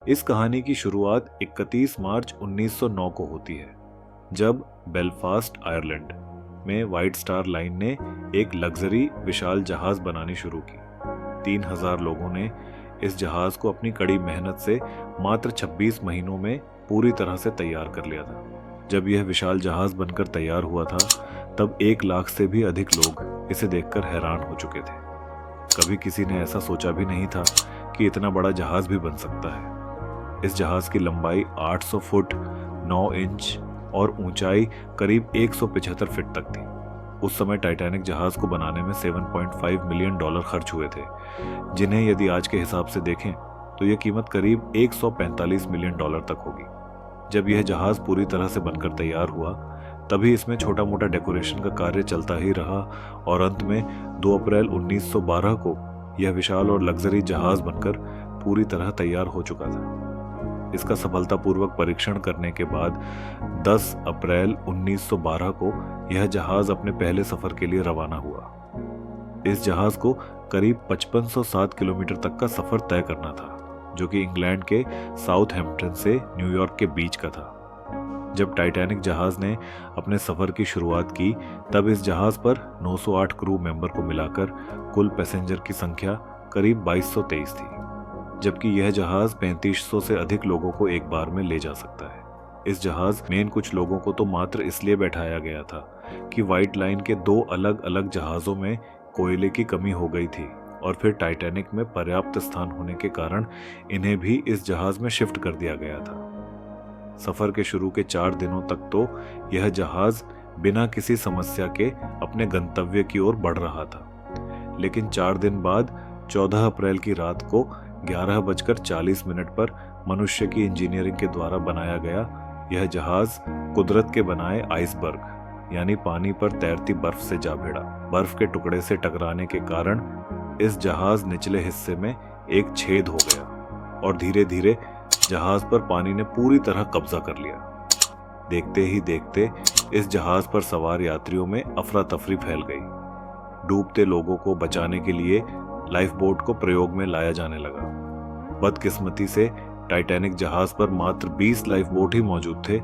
इस कहानी की शुरुआत 31 मार्च 1909 को होती है, जब बेलफास्ट आयरलैंड में व्हाइट स्टार लाइन ने एक लग्जरी विशाल जहाज बनानी शुरू की। 3000 लोगों ने इस जहाज को अपनी कड़ी मेहनत से मात्र 26 महीनों में पूरी तरह से तैयार कर लिया था। जब यह विशाल जहाज बनकर तैयार हुआ था, तब 1 लाख से भी अधिक लोग इसे देखकर हैरान हो चुके थे। कभी किसी ने ऐसा सोचा भी नहीं था कि इतना बड़ा जहाज भी बन सकता है। इस जहाज की लंबाई 800 फुट 9 इंच और ऊंचाई करीब 175 फीट तक थी। उस समय टाइटैनिक जहाज को बनाने में $7.5 मिलियन खर्च हुए थे, जिन्हें यदि आज के हिसाब से देखें तो यह कीमत करीब $145 मिलियन तक होगी। जब यह जहाज पूरी तरह से बनकर तैयार हुआ, तभी इसमें छोटा मोटा डेकोरेशन का कार्य चलता ही रहा और अंत में 2 अप्रैल 1912 को यह विशाल और लग्जरी जहाज बनकर पूरी तरह तैयार हो चुका था। इसका सफलतापूर्वक परीक्षण करने के बाद 10 अप्रैल 1912 को यह जहाज अपने पहले सफर के लिए रवाना हुआ। इस जहाज को करीब 5507 किलोमीटर तक का सफर तय करना था, जो कि इंग्लैंड के साउथहैम्पटन से न्यूयॉर्क के बीच का था। जब टाइटैनिक जहाज ने अपने सफर की शुरुआत की, तब इस जहाज पर 908 क्रू मेंबर को मिलाकर कुल पैसेंजर की संख्या करीब 2223 थी, जबकि यह जहाज 3500 से अधिक लोगों को एक बार में ले जा सकता है। इस जहाज में कुछ लोगों को तो मात्र इसलिए बैठाया गया था कि व्हाइट लाइन के 2 अलग अलग जहाज़ों में कोयले की कमी हो गई थी और फिर टाइटैनिक में पर्याप्त स्थान होने के कारण इन्हें भी इस जहाज में शिफ्ट कर दिया गया था। सफर के शुरू के 4 दिनों तक तो यह जहाज बिना किसी समस्या के अपने गंतव्य की ओर बढ़ रहा था, लेकिन 4 दिन बाद 14 अप्रैल की रात को 11:40 पर मनुष्य की इंजीनियरिंग के द्वारा बनाया गया यह जहाज कुदरत के बनाए आइसबर्ग यानी पानी पर तैरती बर्फ से जा भिड़ा। बर्फ के टुकड़े से टकराने के कारण इस जहाज निचले हिस्से में एक छेद हो गया और धीरे धीरे जहाज पर पानी ने पूरी तरह कब्जा कर लिया। देखते ही देखते इस जहाज पर सवार यात्रियों में अफरा तफरी फैल गई। डूबते लोगों को बचाने के लिए लाइफ बोट को प्रयोग में लाया जाने लगा। बदकिस्मती से टाइटैनिक जहाज पर मात्र 20 लाइफ बोट ही मौजूद थे,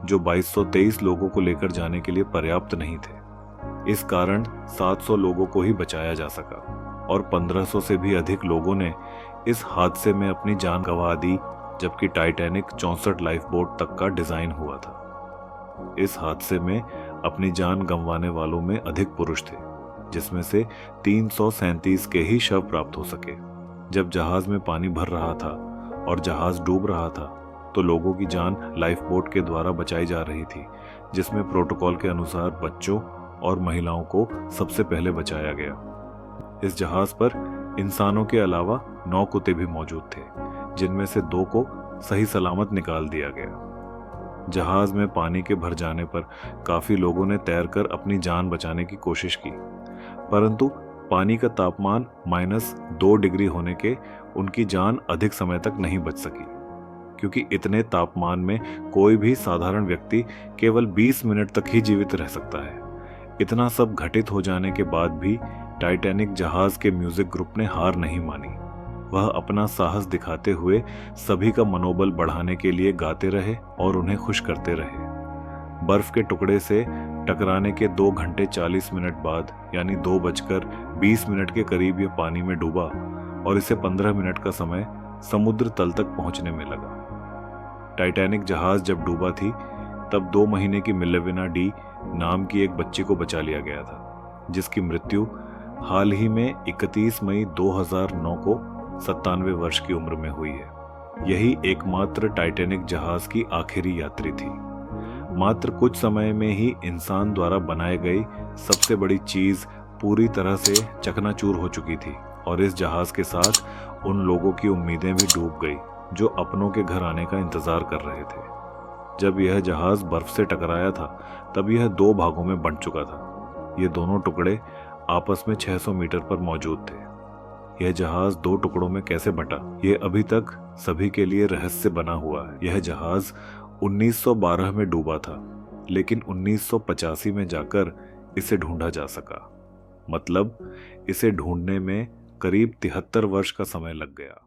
जो 2223 लोगों को लेकर जाने के लिए पर्याप्त नहीं थे। इस कारण 700 लोगों को ही बचाया जा सका और 1500 से भी अधिक लोगों ने इस हादसे में अपनी जान गंवा दी, जबकि टाइटैनिक 64 लाइफ बोट तक का डिजाइन हुआ था। इस हादसे में अपनी जान गंवाने वालों में अधिक पुरुष थे, जिसमें से 337 के ही शव प्राप्त हो सके। जब जहाज में पानी भर रहा था और जहाज डूब रहा था, तो लोगों की जान लाइफ बोट के द्वारा बचाई जा रही थी, जिसमें प्रोटोकॉल के अनुसार बच्चों और महिलाओं को सबसे पहले बचाया गया। इस जहाज पर इंसानों के अलावा 9 कुत्ते भी मौजूद थे, जिनमें से 2 को सही सलामत निकाल दिया गया। जहाज में पानी के भर जाने पर काफी लोगों ने तैरकर अपनी जान बचाने की कोशिश की, परंतु पानी का तापमान -2 डिग्री होने के उनकी जान अधिक समय तक नहीं बच सकी, क्योंकि इतने तापमान में कोई भी साधारण व्यक्ति केवल 20 मिनट तक ही जीवित रह सकता है। इतना सब घटित हो जाने के बाद भी टाइटैनिक जहाज के म्यूजिक ग्रुप ने हार नहीं मानी। वह अपना साहस दिखाते हुए सभी का मनोबल बढ़ाने के लिए गाते रहे और उन्हें खुश करते रहे। बर्फ के टुकड़े से टकराने के 2 घंटे 40 मिनट बाद यानी 2:20 के करीब यह पानी में डूबा और इसे 15 मिनट का समय समुद्र तल तक पहुंचने में लगा। टाइटैनिक जहाज जब डूबा थी, तब 2 महीने की मिलेविना डी नाम की एक बच्ची को बचा लिया गया था, जिसकी मृत्यु हाल ही में 31 मई 2009 को 97 वर्ष की उम्र में हुई है। यही एकमात्र टाइटैनिक जहाज की आखिरी यात्री थी। मात्र कुछ समय में ही इंसान द्वारा बनाई गई सबसे बड़ी चीज पूरी तरह से चकनाचूर हो चुकी थी और इस जहाज के साथ उन लोगों की उम्मीदें भी डूब गई जो अपनों के घर आने का इंतजार कर रहे थे। जब यह जहाज बर्फ से टकराया था, तब यह 2 भागों में बंट चुका था। ये दोनों टुकड़े आपस में 600 मीटर पर मौजूद थे। यह जहाज 2 टुकड़ों में कैसे बटा, यह अभी तक सभी के लिए रहस्य बना हुआ है। यह जहाज 1912 में डूबा था, लेकिन 1985 में जाकर इसे ढूंढा जा सका। मतलब इसे ढूंढने में करीब 73 वर्ष का समय लग गया।